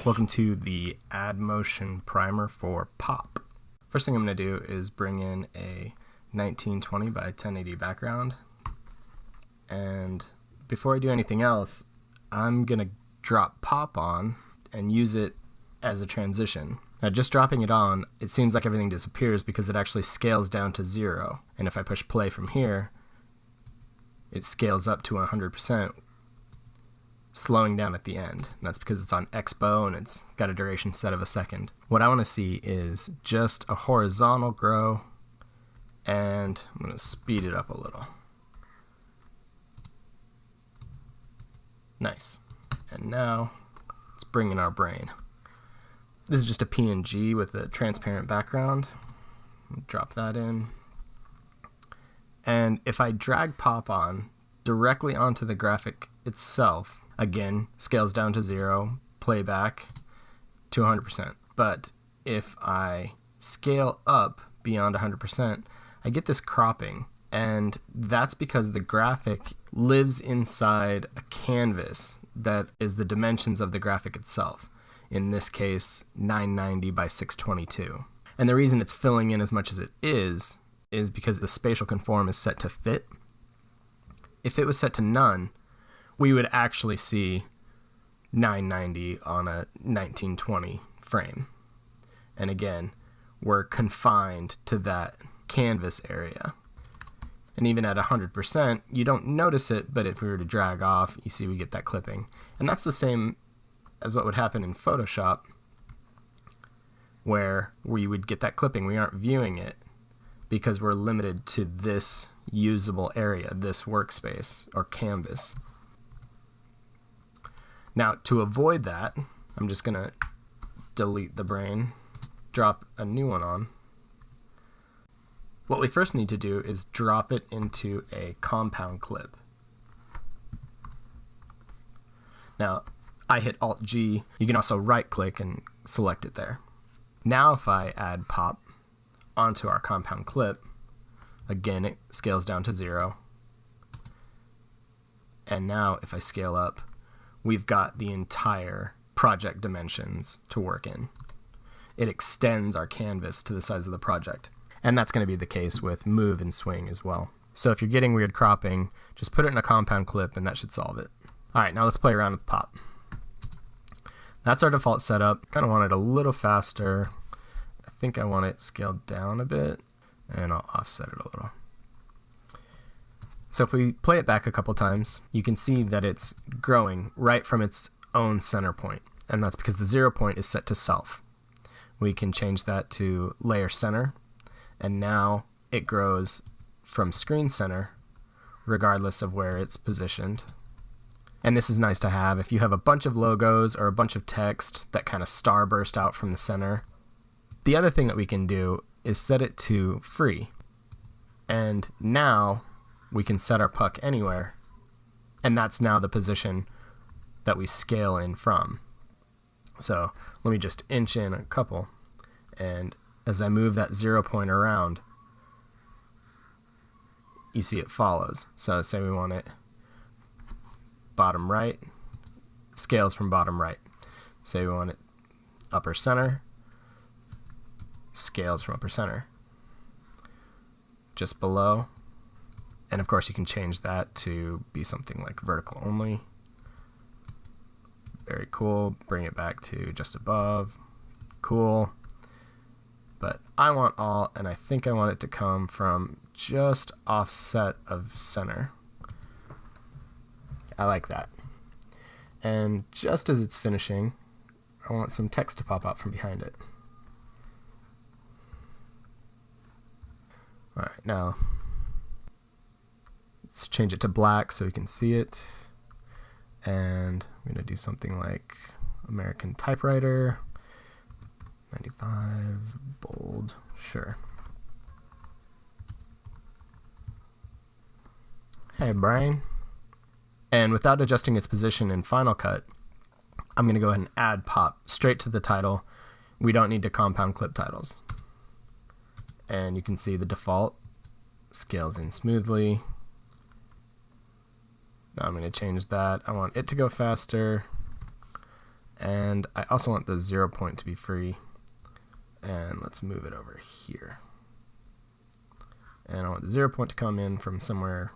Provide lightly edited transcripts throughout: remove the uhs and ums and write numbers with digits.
Welcome to the AddMotion primer for pop. First thing I'm going to do is bring in a 1920 by 1080 background, and before I do anything else, I'm going to drop pop on and use it as a transition. Now, just dropping it on, it seems like everything disappears because it actually scales down to 0, and if I push play from here, it scales up to 100%, slowing down at the end. That's because it's on Expo and it's got a duration set of a second. What I want to see is just a horizontal grow, and I'm going to speed it up a little. Nice. And now let's bring in our brain. This is just a PNG with a transparent background. Drop that in. And if I drag pop on directly onto the graphic itself, again, scales down to 0, playback to 100%. But if I scale up beyond 100%, I get this cropping. And that's because the graphic lives inside a canvas that is the dimensions of the graphic itself. In this case, 990 by 622. And the reason it's filling in as much as it is because the spatial conform is set to fit. If it was set to none, we would actually see 990 on a 1920 frame. And again, we're confined to that canvas area. And even at 100%, you don't notice it, but if we were to drag off, you see we get that clipping. And that's the same as what would happen in Photoshop, where we would get that clipping. We aren't viewing it because we're limited to this usable area, this workspace or canvas. Now, to avoid that, I'm just going to delete the brain, drop a new one on. What we first need to do is drop it into a compound clip. Now, I hit Alt-G. You can also right-click and select it there. Now if I add pop onto our compound clip, again, it scales down to 0. And now if I scale up, we've got the entire project dimensions to work in. It extends our canvas to the size of the project. And that's going to be the case with move and swing as well. So if you're getting weird cropping, just put it in a compound clip and that should solve it. All right, now let's play around with pop. That's our default setup. Kind of want it a little faster. I think I want it scaled down a bit, and I'll offset it a little. So if we play it back a couple times, you can see that it's growing right from its own center point, and that's because the 0 point is set to self. We can change that to layer center, and now it grows from screen center regardless of where it's positioned. And this is nice to have if you have a bunch of logos or a bunch of text that kind of starburst out from the center. The other thing that we can do is set it to free. And now we can set our puck anywhere. And that's now the position that we scale in from. So let me just inch in a couple. And as I move that 0 point around, you see it follows. So say we want it bottom right, scales from bottom right. Say we want it upper center, scales from upper center. Just below, and of course you can change that to be something like vertical only. Very cool. Bring it back to just above. Cool. But I want all, and I think I want it to come from just offset of center. I like that. And just as it's finishing, I want some text to pop out from behind it. All right, now let's change it to black so we can see it. And I'm going to do something like American typewriter, 95, bold, sure. Hey, brain. And without adjusting its position in Final Cut, I'm going to go ahead and add pop straight to the title. We don't need to compound clip titles. And you can see the default scales in smoothly. Now I'm going to change that. I want it to go faster. And I also want the 0 point to be free. And let's move it over here. And I want the 0 point to come in from somewhere,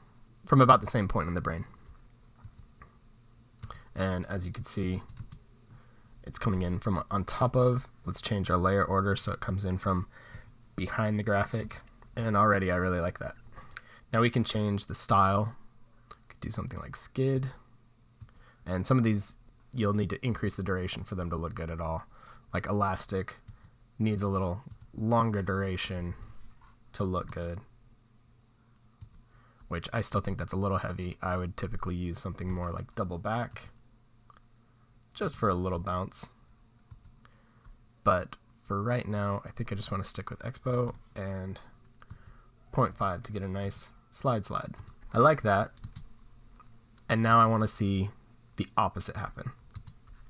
from about the same point in the brain. And as you can see, it's coming in from on top of. Let's change our layer order so it comes in from behind the graphic. And already I really like that. Now we can change the style. Could do something like skid. And some of these you'll need to increase the duration for them to look good at all. Like elastic needs a little longer duration to look good, which I still think that's a little heavy. I would typically use something more like double back, just for a little bounce. But for right now, I think I just want to stick with Expo and 0.5 to get a nice slide. I like that. And now I want to see the opposite happen.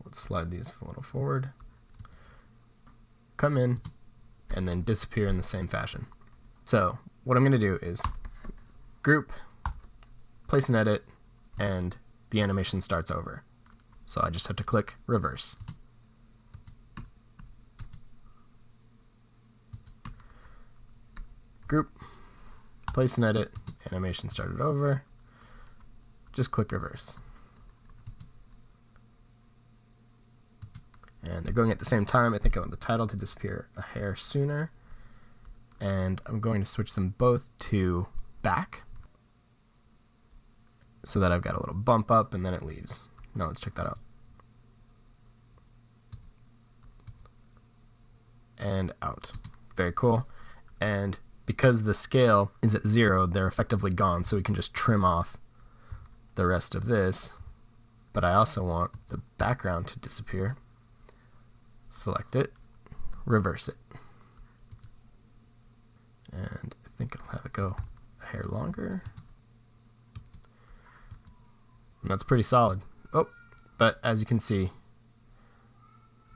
Let's slide these a little forward, come in, and then disappear in the same fashion. So what I'm going to do is group, place an edit, and the animation starts over. So I just have to click reverse. Group, place an edit, animation started over, just click reverse. And they're going at the same time. I think I want the title to disappear a hair sooner. And I'm going to switch them both to back so that I've got a little bump up and then it leaves. Now let's check that out. And out. Very cool. And because the scale is at 0, they're effectively gone, so we can just trim off the rest of this. But I also want the background to disappear. Select it, reverse it. And I think I'll have it go a hair longer. And that's pretty solid. Oh, but as you can see,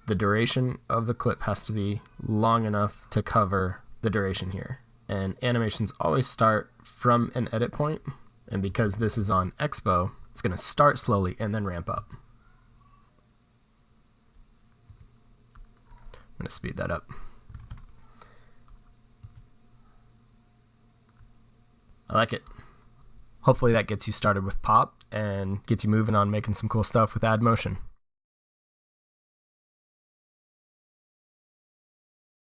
the duration of the clip has to be long enough to cover the duration here. And animations always start from an edit point, and because this is on Expo, it's going to start slowly and then ramp up. I'm going to speed that up. I like it. Hopefully that gets you started with pop and gets you moving on making some cool stuff with AddMotion.